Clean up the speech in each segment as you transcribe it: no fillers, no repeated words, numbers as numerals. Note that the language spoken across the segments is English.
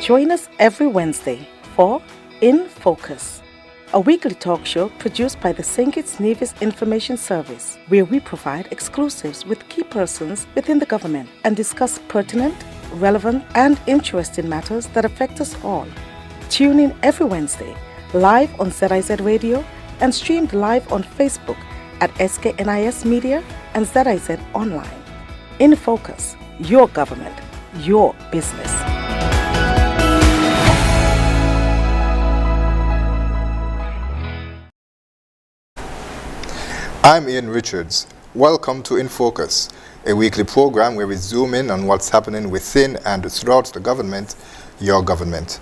Join us every Wednesday for InFocus, a weekly talk show produced by the SKNIS Information Service, where we provide exclusives with key persons within the government and discuss pertinent, relevant, and interesting matters that affect us all. Tune in every Wednesday, live on ZIZ Radio and streamed live on Facebook at SKNIS Media and ZIZ Online. InFocus, your government, your business. I'm Ian Richards. Welcome to InFocus, a weekly program where we zoom in on what's happening within and throughout the government, your government.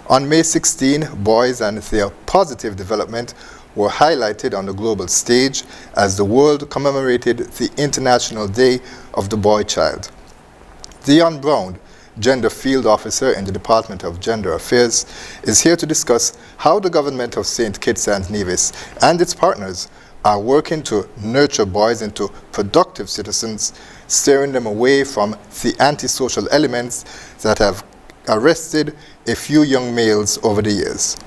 On May 16, boys and their positive development were highlighted on the global stage as the world commemorated the International Day of the Boy Child. Dion Brown, Gender Field Officer in the Department of Gender Affairs, is here to discuss how the government of St. Kitts and Nevis and its partners are working to nurture boys into productive citizens, steering them away from the antisocial elements that have arrested a few young males over the years.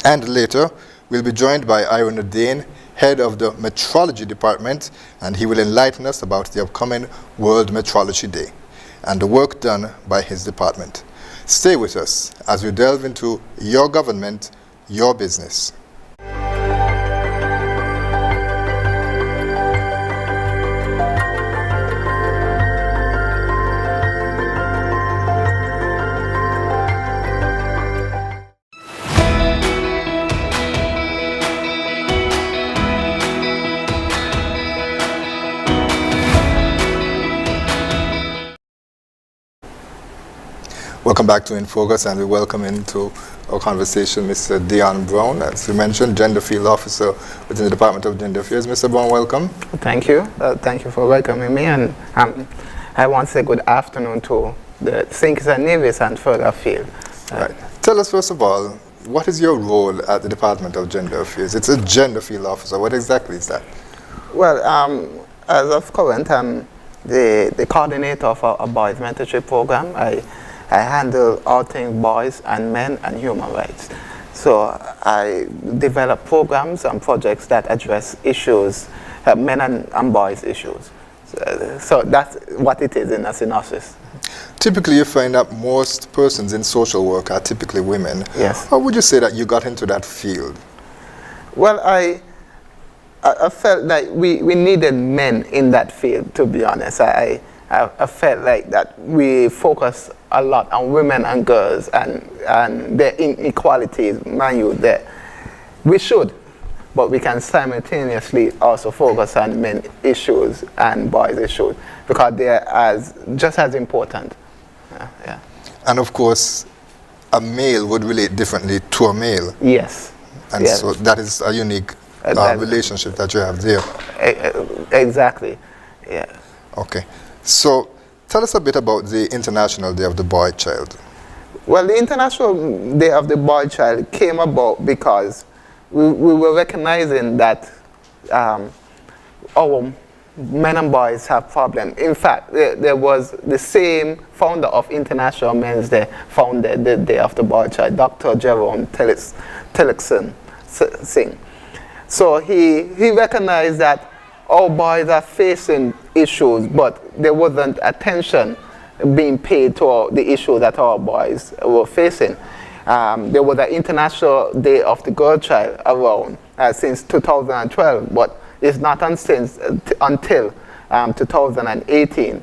And later, we'll be joined by Aaron Dane, head of the Metrology Department, and he will enlighten us about the upcoming World Metrology Day and the work done by his department. Stay with us as we delve into your government, your business. Welcome back to InFocus, and we welcome into our conversation Mr. Dion Brown, as you mentioned, Gender Field Officer within the Department of Gender Affairs. Mr. Brown, welcome. Thank you. Thank you for welcoming me, and I want to say good afternoon to the St. Kitts and Nevis and further afield. Right. Tell us, first of all, what is your role at the Department of Gender Affairs? It's a Gender Field Officer. What exactly is that? Well, as of current, I'm the coordinator of our boys mentorship program. I handle all things boys and men and human rights. So I develop programs and projects that address issues, men and boys issues. So that's what it is in a synopsis. Typically, you find that most persons in social work are typically women. Yes. How would you say that you got into that field? Well, I felt like we needed men in that field, to be honest. I felt like that we focus a lot on women and girls and their inequalities, mind you, that we should, but we can simultaneously also focus on men issues and boys issues because they are just as important. Yeah. And of course, a male would relate differently to a male. Yes. And yes. so that is a unique relationship that you have there. Exactly. Yeah. Okay. So tell us a bit about the International Day of the Boy Child. Well, the International Day of the Boy Child came about because we were recognizing that our men and boys have problems. In fact, there was the same founder of International Men's Day founded the Day of the Boy Child, Dr. Jerome Tillerson Singh. So he recognized that our boys are facing issues, but there wasn't attention being paid to the issue that our boys were facing. There was an International Day of the Girl Child around since 2012, but it's not until 2018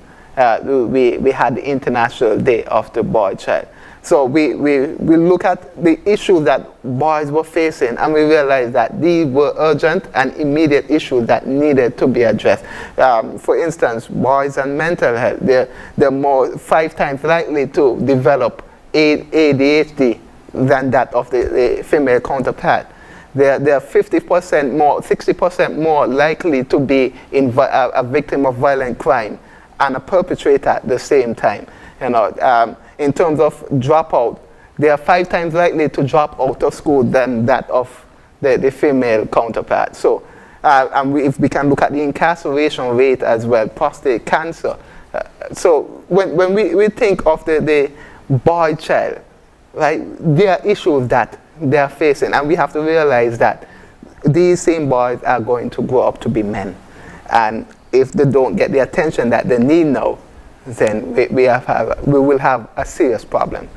we had the International Day of the Boy Child. So we look at the issues that boys were facing, and we realized that these were urgent and immediate issues that needed to be addressed. For instance, boys and mental health, they're 5 times likely to develop ADHD than that of the female counterpart. They're 50% more, 60% more likely to be a victim of violent crime and a perpetrator at the same time. You know, in terms of dropout, they are 5 times likely to drop out of school than that of the female counterpart. So, and if we can look at the incarceration rate as well, prostate cancer. So when we think of the boy child, right? There are issues that they are facing, and we have to realize that these same boys are going to grow up to be men. And if they don't get the attention that they need now, then we will have a serious problem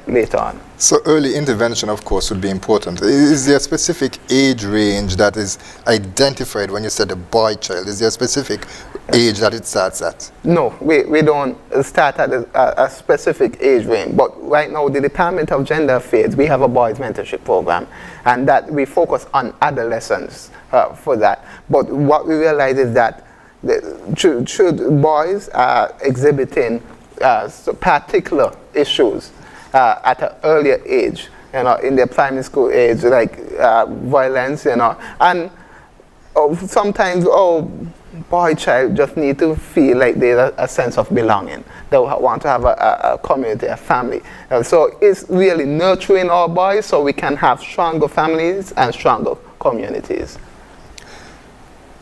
later on. So early intervention, of course, would be important. Is there a specific age range that is identified when you said a boy child? Is there a specific age that it starts at? No, we don't start at a specific age range. But right now, the Department of Gender Affairs, we have a boys mentorship program, and that we focus on adolescents for that. But what we realize is that should boys are exhibiting particular issues at an earlier age, in their primary school age, like violence, and sometimes, boy child just need to feel like there's a sense of belonging. They want to have a community, a family. So it's really nurturing our boys so we can have stronger families and stronger communities.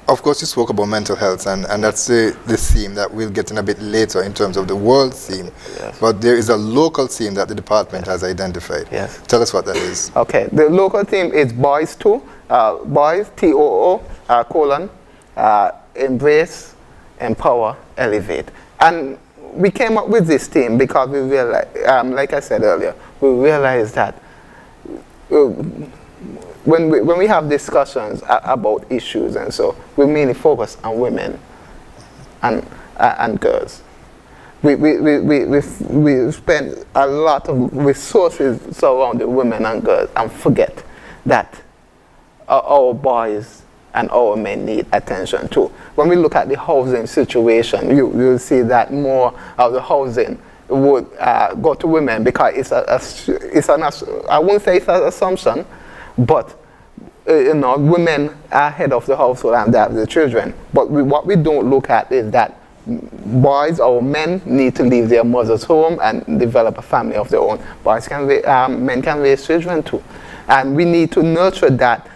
Of course, you spoke about mental health, and that's the theme that we'll get in a bit later in terms of the world theme. Yes. But there is a local theme that the department has identified. Yes. Tell us what that is. Okay, the local theme is Boys Too. Boys, TOO, colon, embrace, empower, elevate. And we came up with this theme because we realized, like I said earlier, we realized that when we have discussions about issues, and so we mainly focus on women and girls. We spend a lot of resources surrounding women and girls and forget that our boys and our men need attention too. When we look at the housing situation, you'll see that more of the housing would go to women because I won't say it's an assumption, but women are head of the household and they have the children. But what we don't look at is that boys or men need to leave their mother's home and develop a family of their own. Men can raise children too, and we need to nurture that.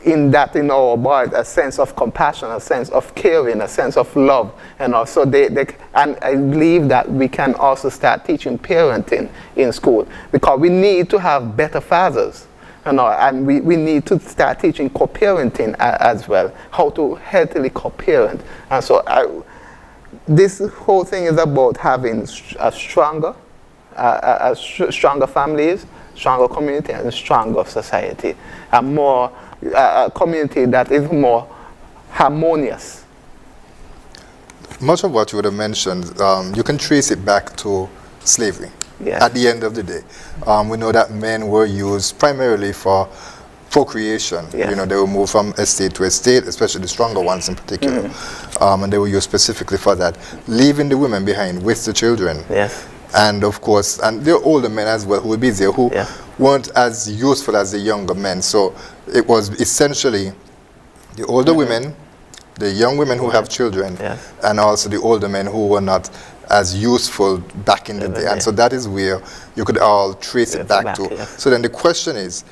In our boys, a sense of compassion, a sense of caring, a sense of love, so and I believe that we can also start teaching parenting in school because we need to have better fathers, and we need to start teaching co-parenting as well, how to healthily co-parent, and so this whole thing is about having stronger families, stronger community, and stronger society, a more community that is more harmonious. Much of what you would have mentioned, you can trace it back to slavery. Yes. At the end of the day, we know that men were used primarily for procreation. Yes. They were moved from estate to estate, especially the stronger ones in particular, and they were used specifically for that, leaving the women behind with the children. Yes. And of course, and there are older men as well who would be there who weren't as useful as the younger men. So it was essentially the older women, the young women who have children, and also the older men who were not as useful back in the day. And so that is where you could all trace it back to. Yes. So then the question is,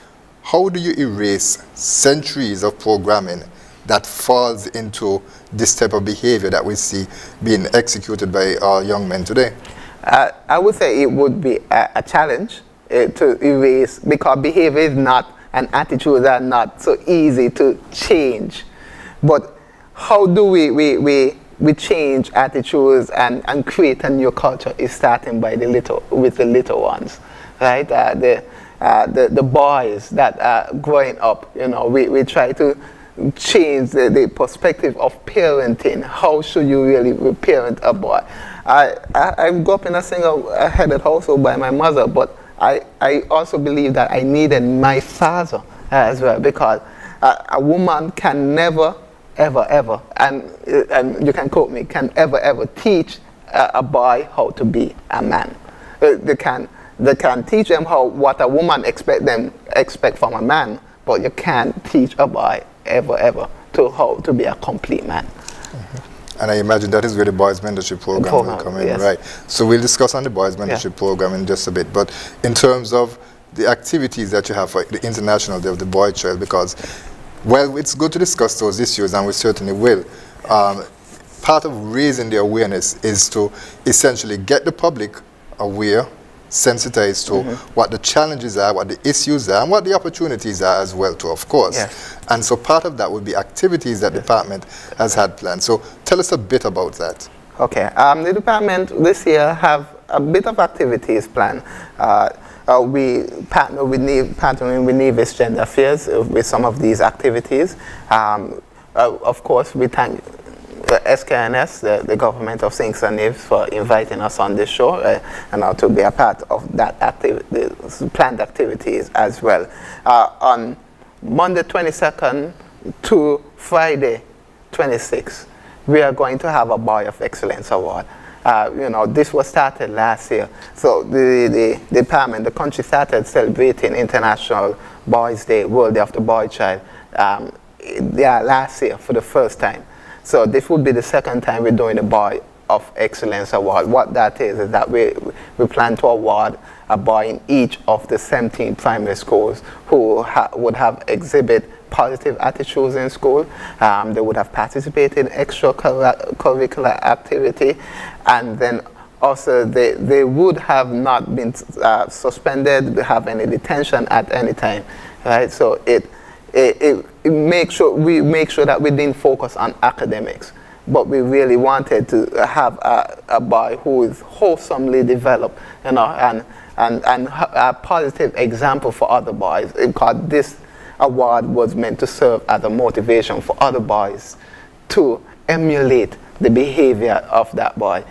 how do you erase centuries of programming that falls into this type of behavior that we see being executed by our young men today? I would say it would be a challenge to erase, because behavior is not, and attitudes are not so easy to change. But how do we change attitudes and create a new culture is starting by with the little ones, right? The boys that are growing up, we try to change the perspective of parenting. How should you really parent a boy? I grew up in a single-headed household by my mother, but I also believe that I needed my father as well, because a woman can never, ever, and you can quote me, can ever teach a boy how to be a man. They can teach them what a woman expect from a man, but you can't teach a boy ever how to be a complete man. And I imagine that is where the Boys Mentorship Program will come in, right? So we'll discuss on the Boys Mentorship Program in just a bit. But in terms of the activities that you have for the International Day of the Boy Child, because, well, it's good to discuss those issues, and we certainly will. Part of raising the awareness is to essentially get the public aware sensitized to what the challenges are, what the issues are, and what the opportunities are as well too, of course. Yes. And so part of that would be activities that the department has had planned. So tell us a bit about that. Okay. The department this year have a bit of activities planned. We partnering with Nevis Gender Affairs with some of these activities. Of course, we thank SKNIS, the government of SKNIS, for inviting us on this show and to be a part of that planned activities as well. On Monday 22nd to Friday 26th, we are going to have a Boy of Excellence Award. This was started last year. So the department, the country started celebrating International Boys Day, World Day of the Boy Child, last year for the first time. So this would be the second time we're doing the Boy of Excellence Award. What that is that we plan to award a boy in each of the 17 primary schools who would have exhibit positive attitudes in school. They would have participated in extracurricular activity, and then also they would have not been suspended, have any detention at any time, right? So we make sure that we didn't focus on academics, but we really wanted to have a boy who is wholesomely developed, and a positive example for other boys, because this award was meant to serve as a motivation for other boys to emulate the behavior of that boy.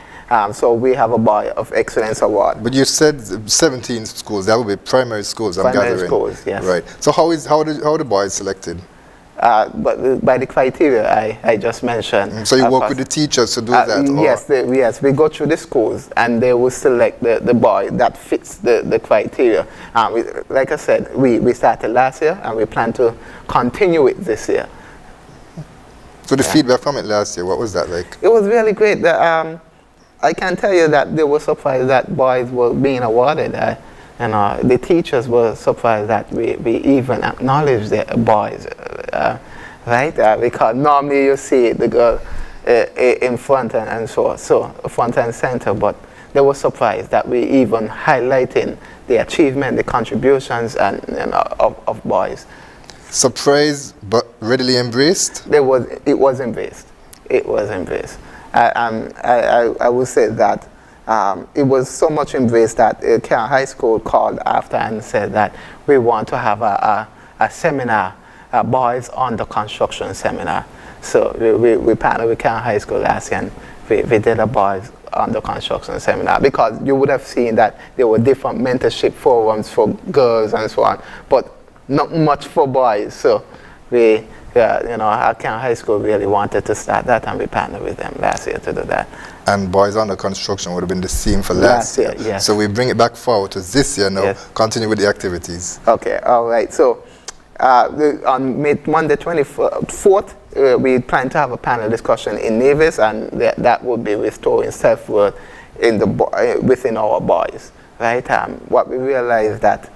So we have a Boy of Excellence Award. But you said 17 schools. That would be primary schools, I'm gathering. Primary schools, yes. Right. So how are the boys selected? But by the criteria I just mentioned. So you work with the teachers to do that? Yes, we go through the schools and they will select the boy that fits the criteria. Like I said, we started last year and we plan to continue it this year. So the feedback from it last year, what was that like? It was really great. I can tell you that they were surprised that boys were being awarded. The teachers were surprised that we even acknowledged the boys, right? Because normally you see the girl in front and so front and center, but they were surprised that we even highlighting the achievement, the contributions, of boys. Surprised but readily embraced? It was embraced. It was embraced. I would say that it was so much embraced that Karen High School called after and said that we want to have a seminar, a boys on the construction seminar. So we partnered with Karen High School last year and we did a boys on the construction seminar, because you would have seen that there were different mentorship forums for girls and so on, but not much for boys. So our Karen High School really wanted to start that, and we partnered with them last year to do that. And boys under construction would have been the theme for last year. Yes. So we bring it back forward to this year now, yes. Continue with the activities. Okay, all right. So on Monday 24th, we plan to have a panel discussion in Nevis, and that will be restoring self-worth within our boys, right? What we realized that,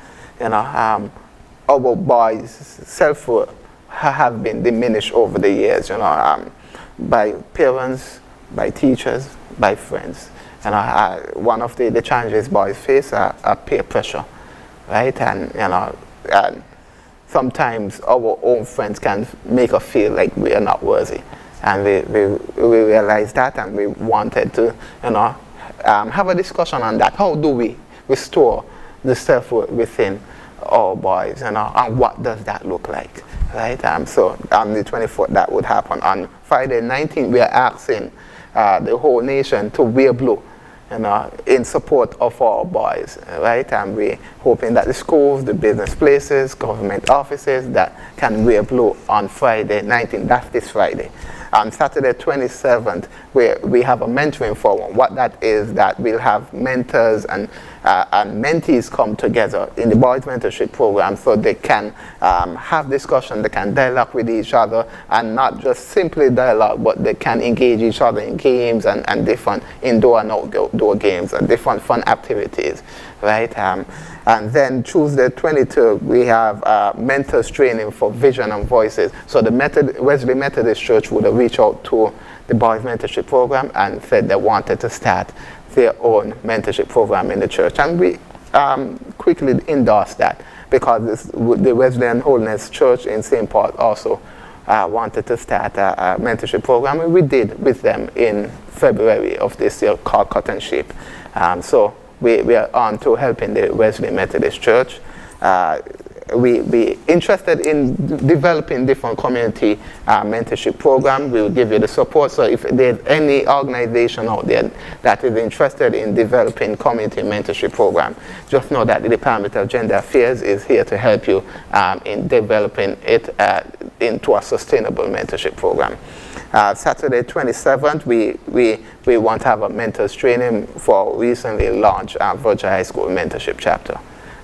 our boys' self-worth have been diminished over the years, by parents, by teachers, by friends. One of the challenges boys face are peer pressure, right? And sometimes our own friends can make us feel like we are not worthy. And we realized that, and we wanted to, have a discussion on that. How do we restore the self-worth within our boys, and what does that look like, right? So on the 24th, that would happen. On Friday 19th, we are asking the whole nation to wear blue, in support of our boys, right? And we're hoping that the schools, the business places, government offices that can wear blue on Friday 19th. That's this Friday. On Saturday 27th, we have a mentoring forum. What that is, that we'll have mentors and mentees come together in the boys mentorship program, so they can have discussion, they can dialogue with each other, and not just simply dialogue, but they can engage each other in games and different indoor and outdoor games and different fun activities, right? And then Tuesday 23rd, we have mentors training for vision and voices. So the Wesley Methodist Church would have reached out to the boys mentorship program and said they wanted to start their own mentorship program in the church. And quickly endorse that, because the Wesleyan Holiness Church in St. Paul also wanted to start a mentorship program, and we did with them in February of this year, called Cut and Shape. So we are on to helping the Wesleyan Methodist Church. We interested in developing different community mentorship programs. We will give you the support. So if there's any organization out there that is interested in developing community mentorship program, just know that the Department of Gender Affairs is here to help you in developing it into a sustainable mentorship program. Saturday 27th, we want to have a mentors training for recently launched Virgin High School mentorship chapter.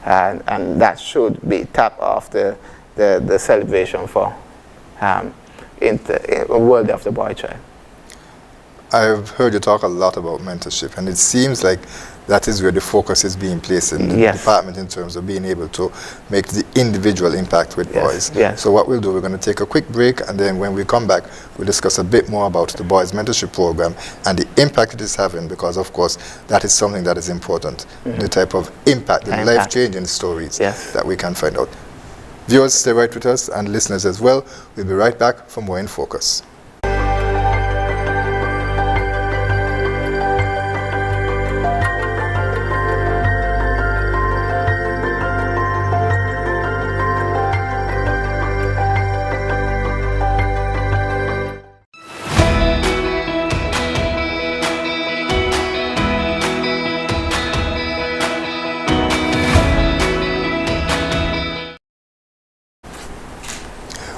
And that should be top of the celebration for World of the Boy Child. I've heard you talk a lot about mentorship, and it seems like that is where the focus is being placed in the department in terms of being able to make the individual impact with boys. Yes. So what we'll do, we're going to take a quick break, and then when we come back, we'll discuss a bit more about the boys mentorship program and the impact it is having, because of course that is something that is important, the type of impact, the life-changing stories that we can find out. Viewers, stay right with us, and listeners as well. We'll be right back for more In Focus.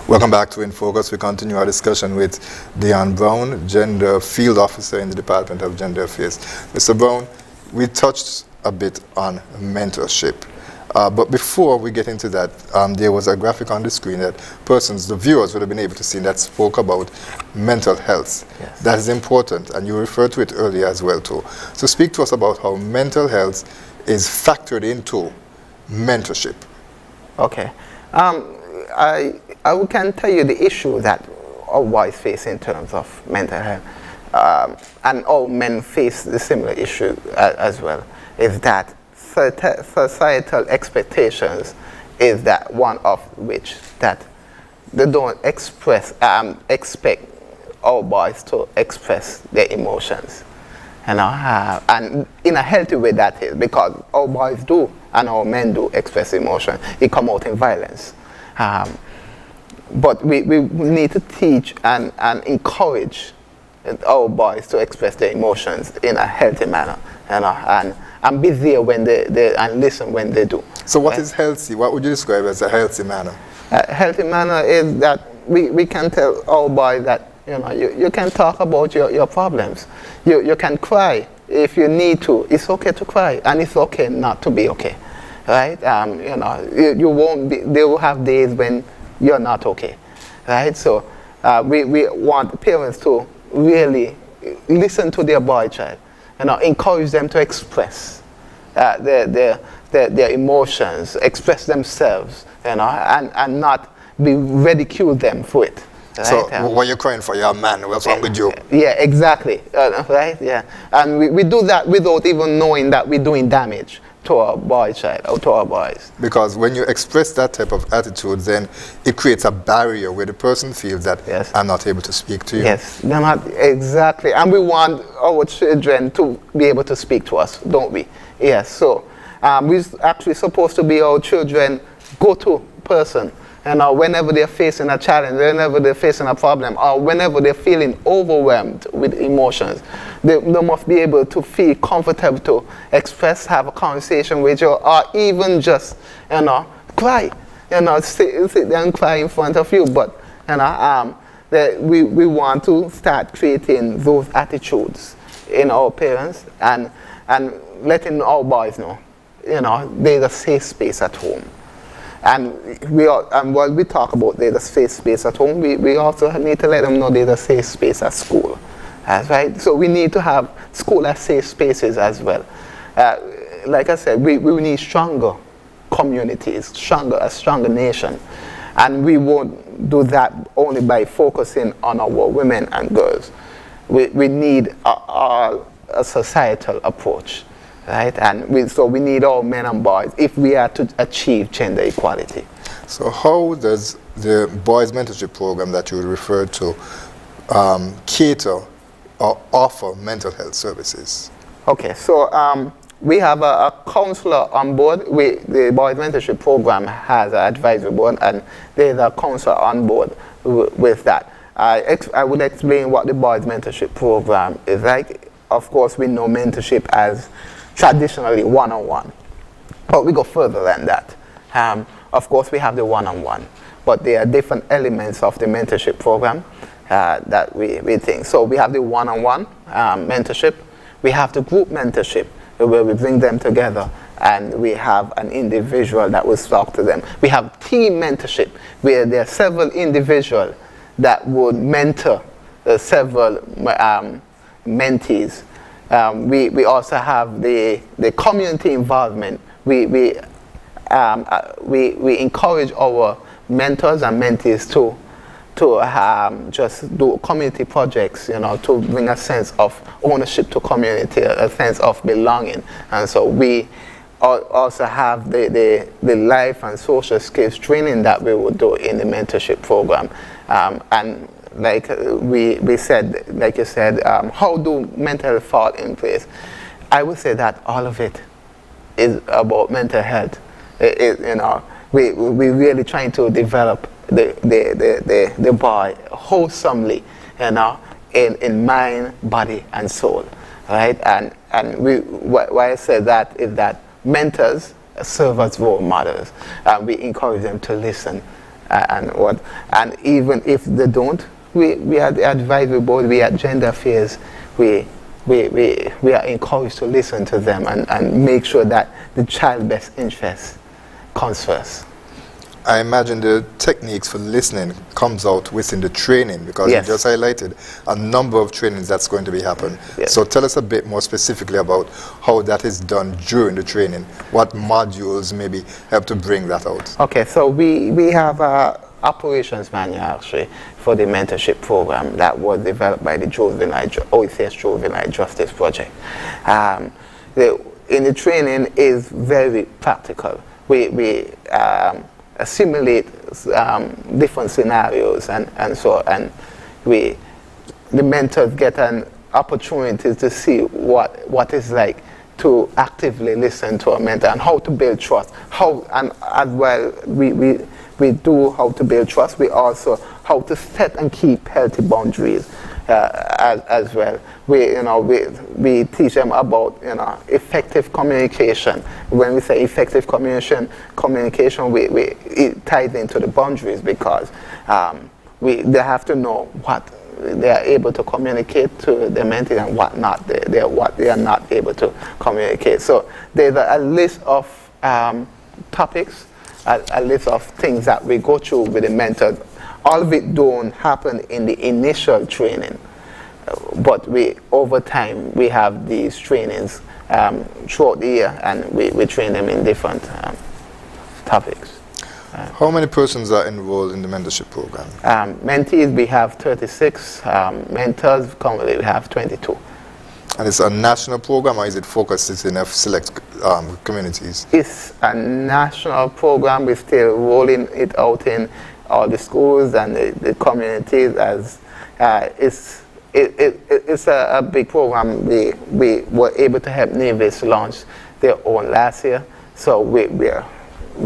Welcome back to In Focus. We continue our discussion with Dion Brown, Gender Field Officer in the Department of Gender Affairs. Mr. Brown, we touched a bit on mentorship. But before we get into that, there was a graphic on the screen that the viewers would have been able to see, that spoke about mental health. Yes. That is important, and you referred to it earlier as well too. So speak to us about how mental health is factored into mentorship. Okay. I can tell you the issue that all boys face in terms of mental health, and all men face the similar issue as well, is that societal expectations is that one of which that they don't expect all boys to express their emotions. And in a healthy way that is, because all boys do and all men do express emotion. It come out in violence. But we need to teach and encourage our boys to express their emotions in a healthy manner, and be there when they and listen when they do. So what is healthy? What would you describe as a healthy manner? A healthy manner is that we can tell our boys that you can talk about your problems. You can cry if you need to. It's okay to cry, and it's okay not to be okay, right? You won't be. They will have days when you're not okay, right? So we want parents to really listen to their boy child, encourage them to express their emotions, express themselves, and not be ridicule them for it. Right? So what you're crying for, you're a man, what's wrong with you? Yeah, exactly, right? Yeah, and we do that without even knowing that we're doing damage to our boy child or to our boys. Because when you express that type of attitude, then it creates a barrier where the person feels that I'm not able to speak to you. Yes, they're not, exactly. And we want our children to be able to speak to us, don't we? Yes, so we're actually supposed to be our children go-to person. Whenever they're facing a challenge, whenever they're facing a problem, or whenever they're feeling overwhelmed with emotions, they must be able to feel comfortable to express, have a conversation with you, or even just, cry. Sit there and cry in front of you. But, we want to start creating those attitudes in our parents and letting our boys know, there's a safe space at home. And while we talk about there's a safe space at home, we also need to let them know there's a safe space at school. That's right. So we need to have school as safe spaces as well. Like I said, we need stronger communities, a stronger nation. And we won't do that only by focusing on our women and girls. We need a societal approach. right? And so we need all men and boys if we are to achieve gender equality. So how does the boys mentorship program that you referred to cater or offer mental health services? Okay, so we have a counselor on board. The boys mentorship program has an advisory board, and there's a counselor on board with that. I would explain what the boys mentorship program is like. Of course, we know mentorship as traditionally one-on-one, but we go further than that. Of course, we have the one-on-one, but there are different elements of the mentorship program that we think. So we have the one-on-one mentorship. We have the group mentorship, where we bring them together and we have an individual that will talk to them. We have team mentorship, where there are several individuals that would mentor several mentees. We also have the community involvement. We encourage our mentors and mentees to just do community projects, to bring a sense of ownership to community, a sense of belonging. And so we also have the life and social skills training that we will do in the mentorship program. And like we said, like you said, how do mental health fall in place? I would say that all of it is about mental health. We really trying to develop the boy wholesomely, in mind, body, and soul, right? And why I say that is that mentors serve as role models. We encourage them to listen, and even if they don't, we are the advisory board. We at Gender Affairs. We are encouraged to listen to them and make sure that the child's best interest comes first. I imagine the techniques for listening comes out within the training, because Yes. you just highlighted a number of trainings that's going to be happening. Yes. So tell us a bit more specifically about how that is done during the training. What modules maybe help to bring that out? Okay, so we have a operations manual actually for the mentorship program that was developed by the OECS Juvenile Justice Project. In the training is very practical. We simulate different scenarios and the mentors get an opportunity to see what it's like to actively listen to a mentor and how to build trust. And as well we do how to build trust. We also how to set and keep healthy boundaries as well. We teach them about effective communication. When we say effective communication, it ties into the boundaries, because they have to know what they are able to communicate to the mentee and what they are not able to communicate. So there's a list of topics, a list of things that we go through with the mentors. All of it don't happen in the initial training, but over time we have these trainings throughout the year, and we train them in different topics. How many persons are enrolled in the mentorship program? Mentees, we have 36. Mentors, currently we have 22. And it's a national program, or is it focused in select communities? It's a national program. We're still rolling it out in all the schools and the communities. It's a big program. We were able to help NIVIS launch their own last year, so we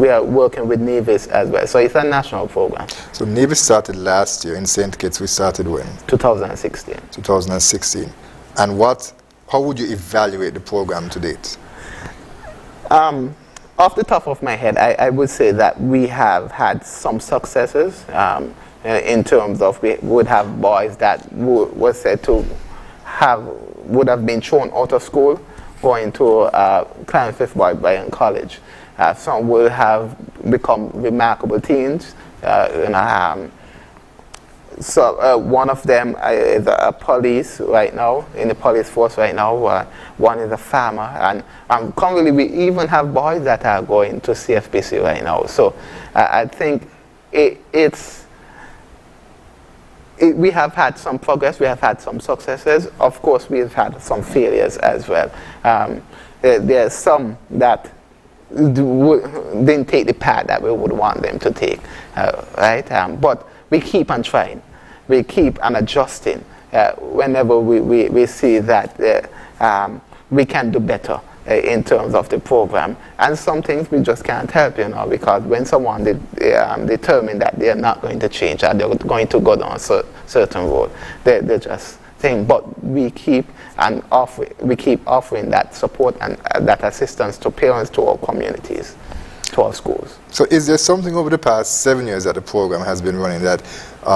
are working with NIVIS as well. So it's a national program. So NIVIS started last year. In St. Kitts, we started when? 2016. 2016. And how would you evaluate the program to date? Off the top of my head, I would say that we have had some successes in terms of we would have boys that were said to would have been thrown out of school going to Climate Fifth Bayern College. Some will have become remarkable teens. So one of them is a police right now, in the police force right now. One is a farmer, and currently we even have boys that are going to CFPC right now. So I think it's we have had some progress, we have had some successes. Of course, we've had some failures as well. There are some that didn't take the path that we would want them to take, right? But we keep on trying. We keep on adjusting whenever we see that we can do better in terms of the program. And some things we just can't help, because when someone determined that they're not going to change, or they're going to go down a certain road, they're just saying, but we keep offering that support and that assistance to parents, to our communities, to our schools. So is there something over the past 7 years that the program has been running that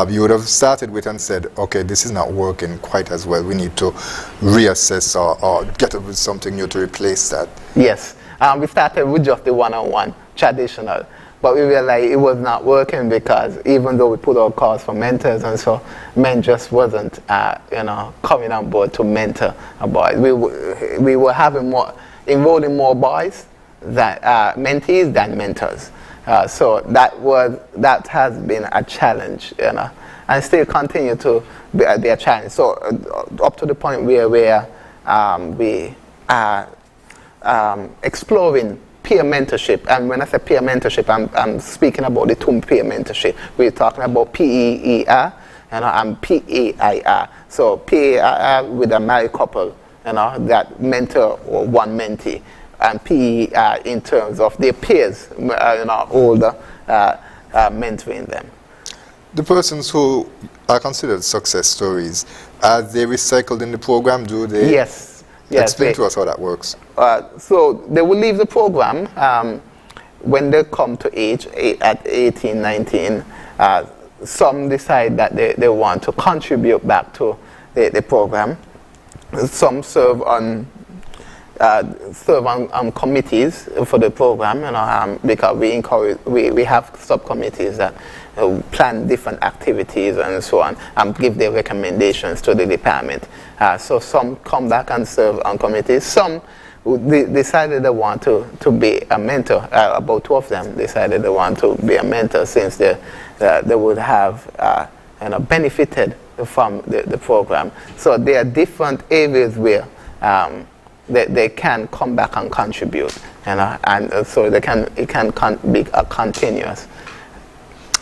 you would have started with and said, okay, this is not working quite as well, we need to reassess or get up with something new to replace that? Yes. We started with just the one-on-one, traditional. But we realized it was not working because even though we put our calls for mentors and so, men just wasn't, coming on board to mentor a boy. We were enrolling more boys that mentees than mentors. So that has been a challenge, and still continue to be a challenge. So up to the point where we are exploring peer mentorship. And when I say peer mentorship, I'm speaking about the two peer mentorship. We're talking about PEER and PAIR. So PAIR with a married couple, that mentor or one mentee. And PER in terms of their peers, older, mentoring them. The persons who are considered success stories, are they recycled in the program? Do they? Yes. Explain to us how that works. So they will leave the program when they come to age at 18, 19. Some decide that they want to contribute back to the program. Some serve on committees for the program, because we have subcommittees that plan different activities and so on, and give their recommendations to the department. So some come back and serve on committees. Some decided they want to be a mentor. About 2 of them decided they want to be a mentor since they would have benefited from the program. So there are different areas where they can come back and contribute, and so it can be a continuous.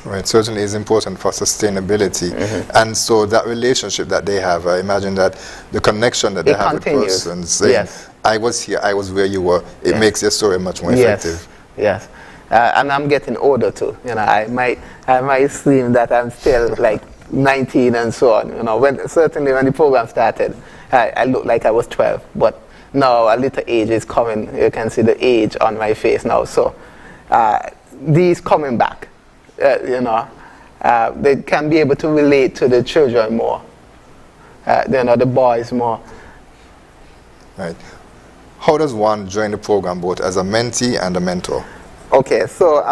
Right, certainly is important for sustainability. And so that relationship that they have, I imagine that the connection that they have with persons, saying, yes. I was here, I was where you were, it makes your story much more effective. Yes. And I'm getting older too. I might seem that I'm still like 19 and so on. Certainly when the program started, I looked like I was 12, but now a little age is coming. You can see the age on my face now. So these coming back, they can be able to relate to the children more, the boys more. Right. How does one join the program both as a mentee and a mentor? Okay, so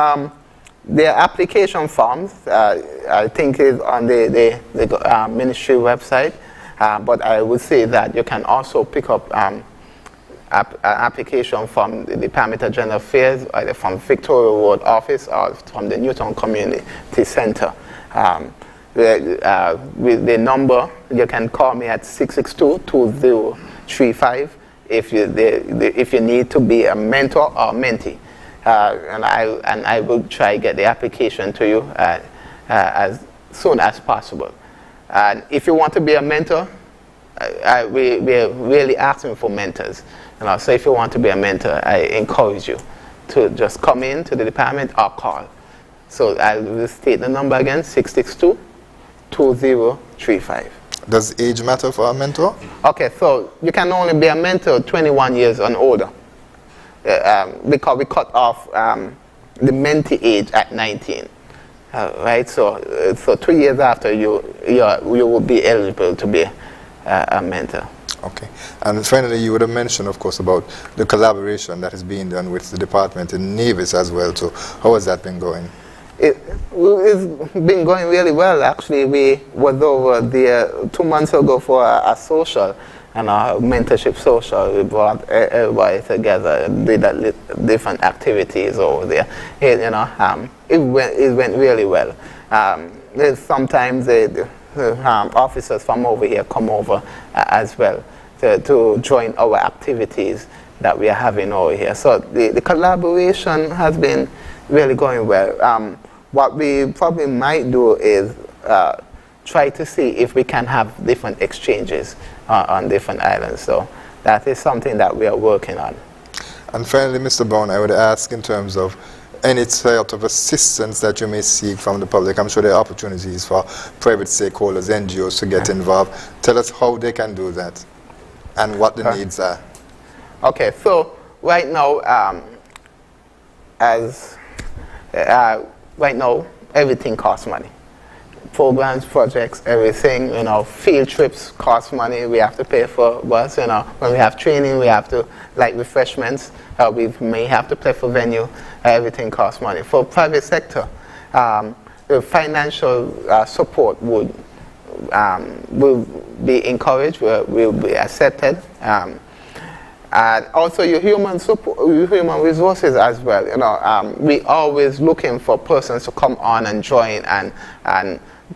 their application forms, I think is on the ministry website, but I would say that you can also pick up application from the Department of General Affairs, either from Victoria Road office or from the Newtown Community Center. With the number, you can call me at 662-2035 if you need to be a mentor or mentee. And I will try to get the application to you as soon as possible. And if you want to be a mentor, we're really asking for mentors. So if you want to be a mentor, I encourage you to just come in to the department or call. So I will state the number again, 662-2035. Does age matter for a mentor? Okay, so you can only be a mentor 21 years and older. Because we cut off the mentee age at 19. Right, so 2 years after you will be eligible to be a mentor. Okay, and finally, you would have mentioned, of course, about the collaboration that is being done with the department in Nevis as well. So, how has that been going? It's been going really well. Actually, we was over there 2 months ago for a social and a mentorship social. We brought everybody together, did different activities over there. It went really well. Sometimes officers from over here come over as well to join our activities that we are having over here. So the collaboration has been really going well. What we probably might do is try to see if we can have different exchanges on different islands. So that is something that we are working on. And finally, Mr. Brown, I would ask in terms of any sort of assistance that you may seek from the public. I'm sure there are opportunities for private stakeholders, NGOs to get involved. Tell us how they can do that and what the needs are. Okay, so right now, right now, everything costs money. Programs, projects, everything, you know, field trips cost money. We have to pay for bus, you know. When we have training, we have to, like refreshments, we may have to pay for venue. Everything costs money. For private sector, the financial support will be encouraged, will be accepted. And also your human support, your human resources as well. You know, we always looking for persons to come on and join and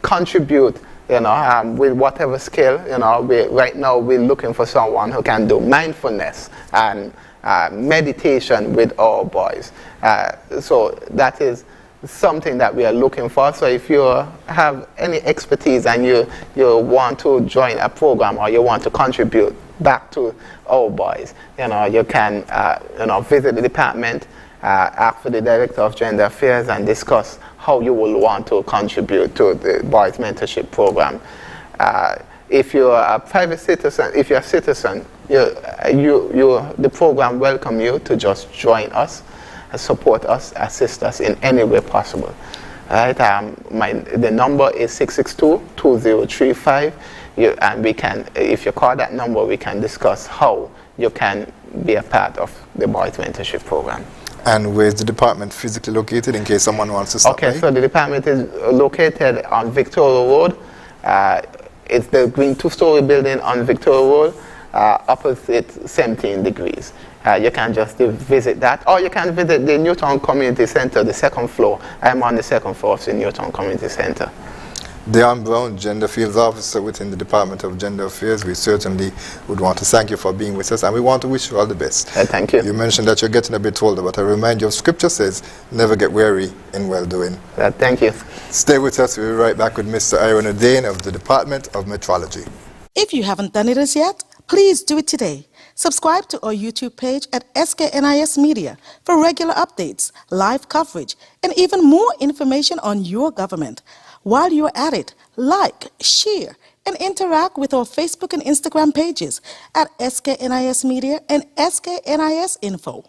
contribute. You know, with whatever skill. You know, right now we're looking for someone who can do mindfulness and meditation with our boys. So that is something that we are looking for. So if you have any expertise and you want to join a program or you want to contribute back to our boys, you know, you can you know, visit the department, ask for the Director of Gender Affairs and discuss how you will want to contribute to the boys mentorship program. If you're a private citizen, if you're a citizen, the program welcome you to just join us, support us, assist us in any way possible. Right? The number is 662-2035, and we can, if you call that number, we can discuss how you can be a part of the boys mentorship program. And where is the department physically located in case someone wants to stop by? Okay, so the department is located on Victoria Road. It's the green two-story building on Victoria Road, opposite 17 degrees. You can just visit that, or you can visit the Newtown Community Center, the second floor. I'm on the second floor of the Newtown Community Center. Deon Brown, Gender Fields Officer within the Department of Gender Affairs, we certainly would want to thank you for being with us, and we want to wish you all the best. Thank you. You mentioned that you're getting a bit older, but I remind you of Scripture says, never get weary in well-doing. Thank you. Stay with us. We'll be right back with Mr. Aaron O'Dane of the Department of Metrology. If you haven't done it as yet, please do it today. Subscribe to our YouTube page at SKNIS Media for regular updates, live coverage, and even more information on your government. While you're at it, like, share, and interact with our Facebook and Instagram pages at SKNIS Media and SKNIS Info.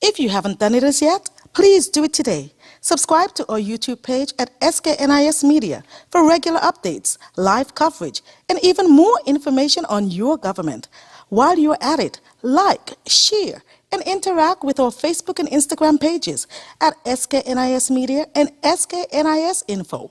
If you haven't done it as yet, please do it today. Subscribe to our YouTube page at SKNIS Media for regular updates, live coverage, and even more information on your government. While you're at it, like, share, and interact with our Facebook and Instagram pages at SKNIS Media and SKNIS Info.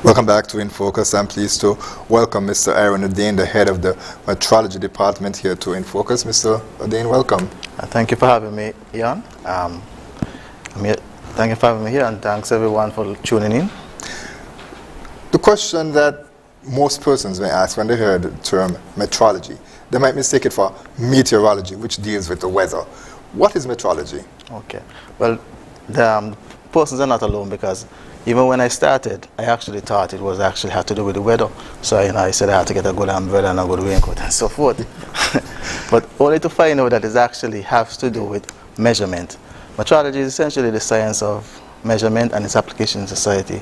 Welcome back to InFocus. I'm pleased to welcome Mr. Aaron O'Dane, the head of the Metrology Department here to InFocus. Mr. O'Dane, welcome. Thank you for having me, Ian. Thank you for having me here, and thanks everyone for tuning in. The question that most persons may ask when they hear the term metrology, they might mistake it for meteorology, which deals with the weather. What is metrology? Okay. Well, the persons are not alone, because even when I started, I actually thought it was actually had to do with the weather. So I said I had to get a good umbrella and a good raincoat and so forth. But only to find out that it actually has to do with measurement. Metrology is essentially the science of measurement and its application in society.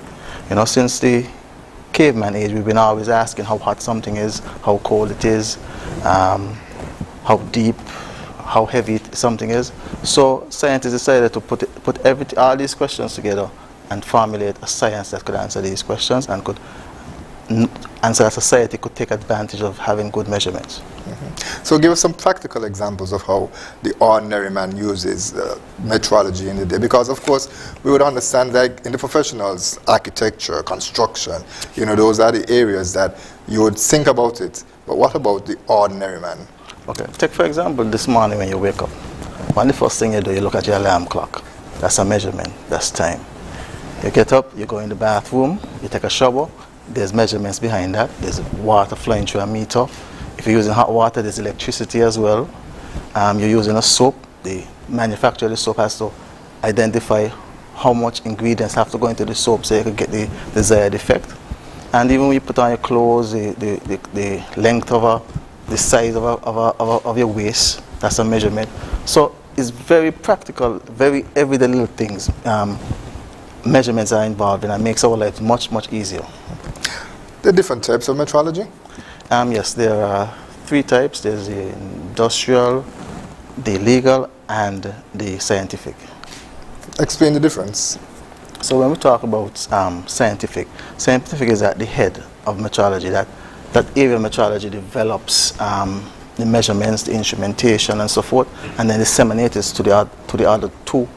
You know, since the caveman age, we've been always asking how hot something is, how cold it is, how deep, how heavy something is. So scientists decided to put all these questions together and formulate a science that could answer these questions and could answer that society could take advantage of having good measurements. So give us some practical examples of how the ordinary man uses metrology in the day, because of course we would understand that in the professionals, architecture, construction, you know, those are the areas that you would think about it, but what about the ordinary man? Okay, take for example this morning when you wake up. One of the first thing you do, you look at your alarm clock. That's a measurement, that's time. You get up, you go in the bathroom, you take a shower, there's measurements behind that. There's water flowing through a meter. If you're using hot water, there's electricity as well. You're using a soap. The manufacturer of the soap has to identify how much ingredients have to go into the soap so you can get the desired effect. And even when you put on your clothes, the length of the size of your waist, that's a measurement. So it's very practical, very everyday little things. Measurements are involved in and makes our life much, much easier. The different types of metrology? Yes, there are 3 types. There's the industrial, the legal, and the scientific. Explain the difference. So when we talk about scientific is at the head of metrology. That area of metrology develops the measurements, the instrumentation, and so forth, and then disseminates it to the other 2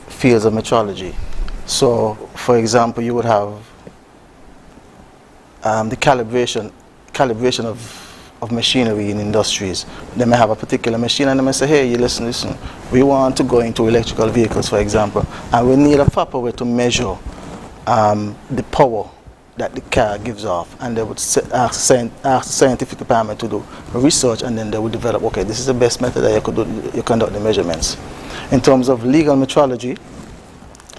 fields of metrology. So, for example, you would have the calibration of machinery in industries. They may have a particular machine and they may say, hey, you listen, we want to go into electrical vehicles, for example, and we need a proper way to measure the power that the car gives off. And they would ask the scientific department to do research, and then they would develop, okay, this is the best method that you conduct the measurements. In terms of legal metrology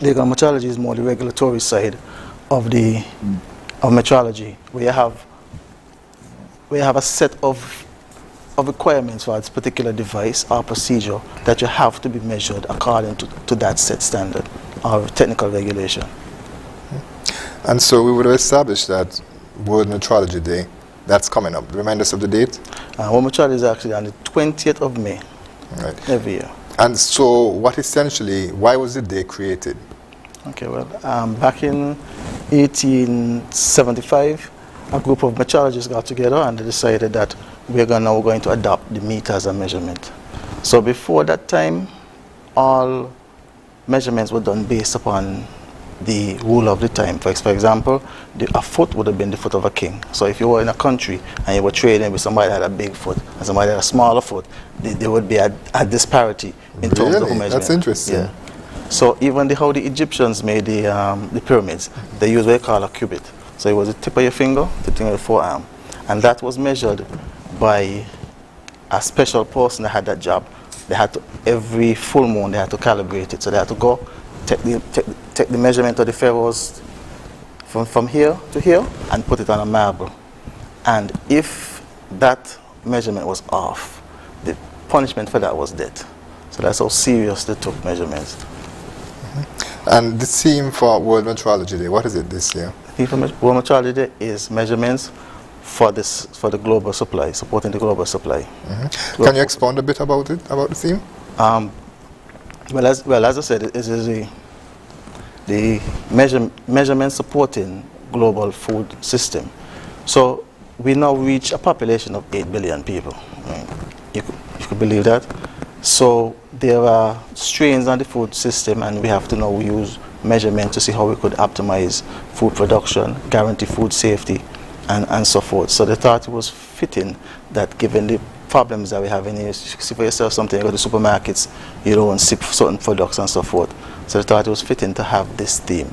is more the regulatory side of metrology, where you have a set of requirements for this particular device or procedure that you have to be measured according to that set standard or technical regulation. And so we would have established that World Metrology Day, that's coming up. Remind us of the date? World Metrology is actually on the 20th of May, right, every year. And so why was the day created? Okay, well, back in 1875, a group of metrologists got together and they decided that we're going to adopt the meter as a measurement. So before that time, all measurements were done based upon the rule of the time. For example, a foot would have been the foot of a king. So if you were in a country and you were trading with somebody that had a big foot and somebody that had a smaller foot, there would be a disparity in terms of measurement. That's interesting. Yeah. So even how the Egyptians made the pyramids, they used what they call a cubit. So it was the tip of your finger, the tip of your forearm. And that was measured by a special person that had that job. They had to, every full moon, they had to calibrate it. So they had to go, take the measurement of the pharaohs from here to here and put it on a marble. And if that measurement was off, the punishment for that was death. So that's how serious they took measurements. Mm-hmm. And the theme for World Metrology Day, what is it this year? The theme for World Metrology Day is measurements for the global supply, supporting the global supply. Mm-hmm. Can you expound a bit about it, about the theme? Well, as I said, it is the measurement supporting global food system. So we now reach a population of 8 billion people. I mean, you could believe that. So there are strains on the food system, and we have to now use measurement to see how we could optimize food production, guarantee food safety, and so forth. So they thought it was fitting that given the problems that we have in here, you see for yourself something, you go to supermarkets, you don't see certain products and so forth. So they thought it was fitting to have this theme.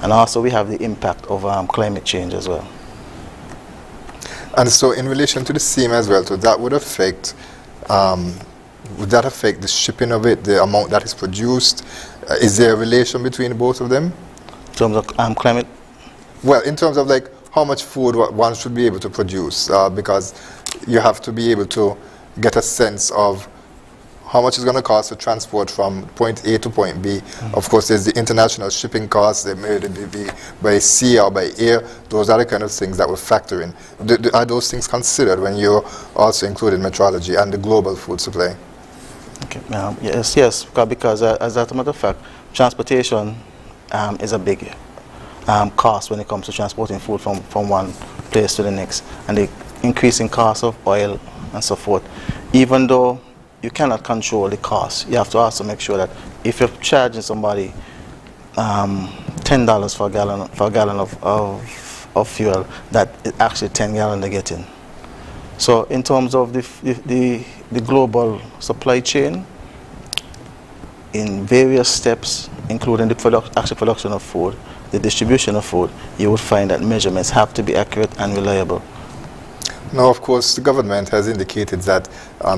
And also we have the impact of climate change as well. And so in relation to the theme as well, so that would affect the shipping of it, the amount that is produced? Is there a relation between both of them? In terms of climate? Well, in terms of like how much food one should be able to produce, because you have to be able to get a sense of how much it's going to cost to transport from point A to point B. Mm-hmm. Of course, there's the international shipping costs, they may be by sea or by air. Those are the kind of things that will factor in. Are those things considered when you're also including metrology and the global food supply? Okay. Yes, because as a matter of fact, transportation is a big cost when it comes to transporting food from one place to the next, and the increasing cost of oil and so forth. Even though you cannot control the cost, you have to also make sure that if you're charging somebody $10 for a gallon of fuel, that it's actually 10 gallons they're getting. So in terms of the global supply chain, in various steps, including the actual production of food, the distribution of food, you would find that measurements have to be accurate and reliable. Now, of course, the government has indicated that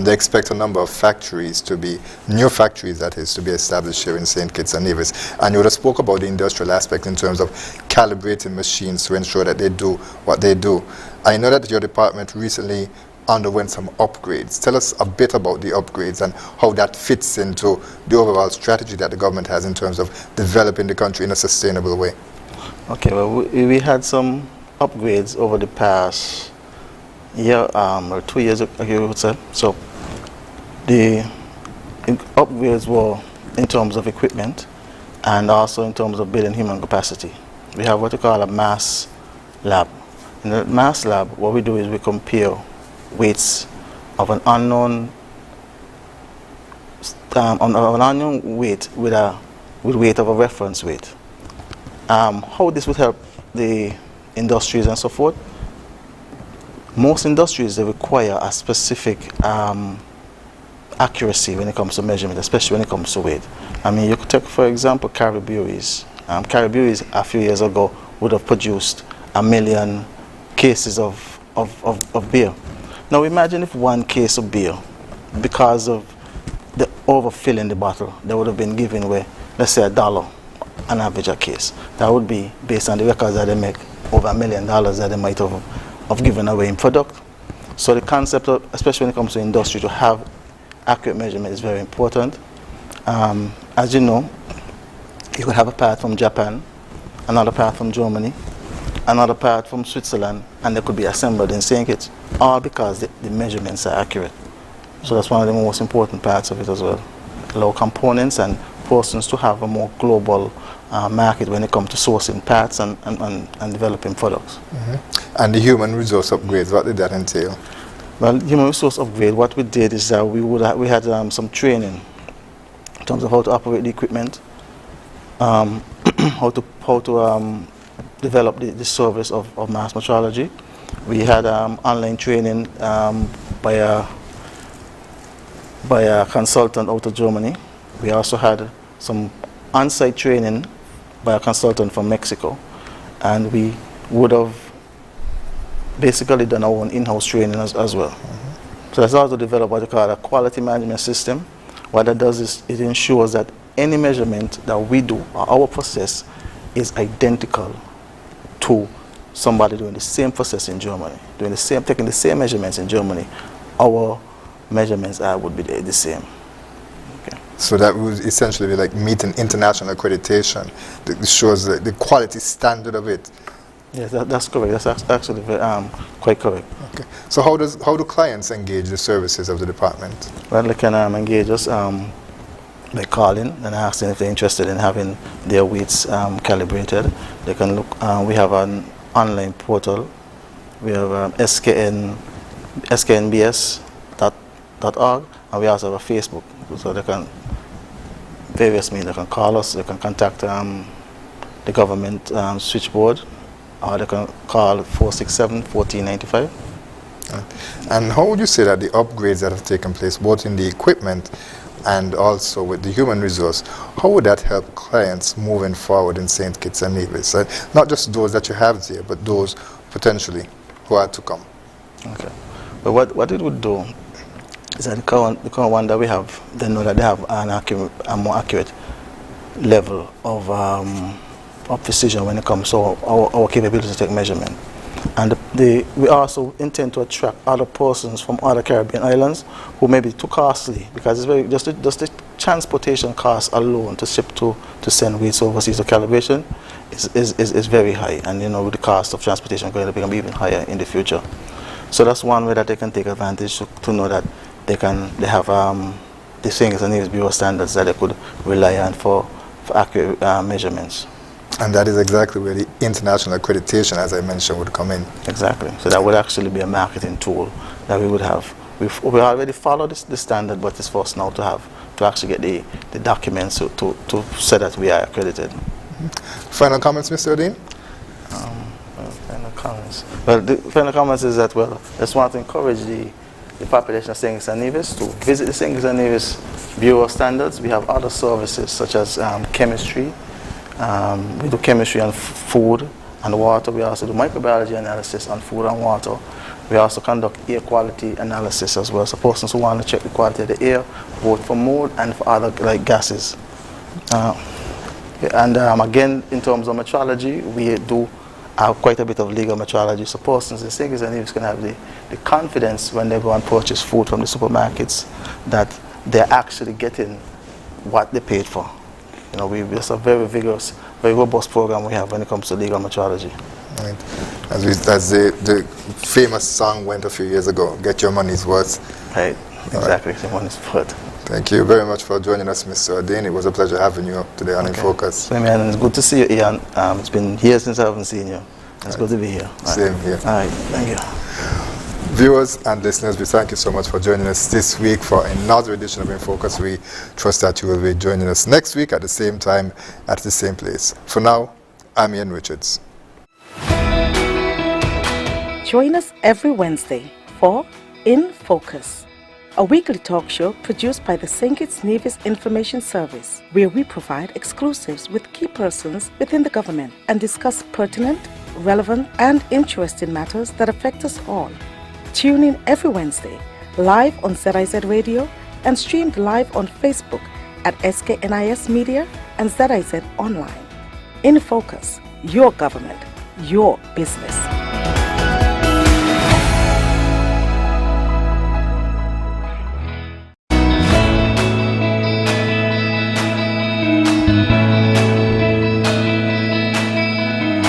they expect a number of factories to be, new factories that is, to be established here in St. Kitts and Nevis. And you would have spoke about the industrial aspect in terms of calibrating machines to ensure that they do what they do. I know that your department recently underwent some upgrades. Tell us a bit about the upgrades and how that fits into the overall strategy that the government has in terms of developing the country in a sustainable way. Okay, well, we had some upgrades over the past year or 2 years ago, I would say. So the upgrades were in terms of equipment and also in terms of building human capacity. We have what we call a mass lab. In the mass lab, what we do is we compare weights of an unknown weight with weight of a reference weight. How this would help the industries and so forth? Most industries, they require a specific accuracy when it comes to measurement, especially when it comes to weight. I mean, you could take, for example, Caribbean breweries. Caribbean a few years ago would have produced 1 million cases of beer. Now imagine if 1 case of beer, because of the overfilling the bottle, they would have been giving away, let's say $1 on average a case. That would be based on the records that they make, over $1 million that they might have given away in product. So the concept of, especially when it comes to industry, to have accurate measurement is very important. As you know, you could have a part from Japan, another part from Germany, another part from Switzerland, and they could be assembled in St. Kitts, all because the measurements are accurate. So that's one of the most important parts of it as well. Allow components and persons to have a more global market when it comes to sourcing parts and developing products. Mm-hmm. And the human resource upgrades, what did that entail? Well, human resource upgrade, what we did is that we had some training in terms of how to operate the equipment, how to develop the service of mass metrology. We had online training by a consultant out of Germany. We also had some on-site training by a consultant from Mexico, and we would have basically done our own in-house training as well. Mm-hmm. So that's also developed what we call a quality management system. What that does is it ensures that any measurement that we do, or our process, is identical to somebody doing the same process in Germany, taking the same measurements in Germany. Our measurements would be the same. Okay. So that would essentially be like meeting international accreditation. That shows the quality standard of it. Yes, that's correct. That's actually quite correct. Okay. So how do clients engage the services of the department? Well, they can engage us by calling and asking if they're interested in having their weights calibrated. They can look. We have an online portal. We have sknbs.org, and we also have a Facebook. So they can various means. They can call us. They can contact the government switchboard, or they can call 467-1495. And how would you say that the upgrades that have taken place, both in the equipment and also with the human resource, how would that help clients moving forward in St. Kitts and Nevis? Not just those that you have there, but those potentially who are to come. Okay. But what it would do is that the current one that we have, they know that they have a more accurate level of precision when it comes to our capability to take measurement. And we also intend to attract other persons from other Caribbean islands who may be too costly, because it's very just the transportation cost alone to ship to send weights overseas to calibration is very high, and with the cost of transportation going to become even higher in the future. So that's one way that they can take advantage to know that they have the St. Kitts and Nevis Bureau standards that they could rely on for accurate measurements. And that is exactly where the international accreditation, as I mentioned, would come in. Exactly. So that would actually be a marketing tool that we would have. We already follow the standard, but it's for us now to actually get the documents to say that we are accredited. Final comments, Mr. Odin? Final comments. Well, the final comments is that, well, I just want to encourage the population of St. Kitts and Nevis to visit the St. Kitts and Nevis Bureau of Standards. We have other services such as chemistry. We do chemistry on food and water. We also do microbiology analysis on food and water. We also conduct air quality analysis as well. So persons who want to check the quality of the air, both for mold and for other like gases. Again, in terms of metrology, we do have quite a bit of legal metrology. So persons in St. Kitts and Nevis can have the confidence when they go and purchase food from the supermarkets that they're actually getting what they paid for. You know, it's a very vigorous, very robust program we have when it comes to legal metrology. Right. As the famous song went a few years ago, get your money's worth. Right, exactly, your money's worth. Thank you very much for joining us, Mr. Odin. It was a pleasure having you today on InFocus. Same here, and it's good to see you, Ian. It's been years since I haven't seen you. It's good to be here. Same here. All right, thank you. Viewers and listeners, we thank you so much for joining us this week for another edition of InFocus. We trust that you will be joining us next week at the same time, at the same place. For now, I'm Ian Richards. Join us every Wednesday for InFocus, a weekly talk show produced by the St. Kitts Nevis Information Service, where we provide exclusives with key persons within the government and discuss pertinent, relevant, and interesting matters that affect us all. Tune in every Wednesday, live on ZIZ Radio and streamed live on Facebook at SKNIS Media and ZIZ Online. InFocus, your government, your business.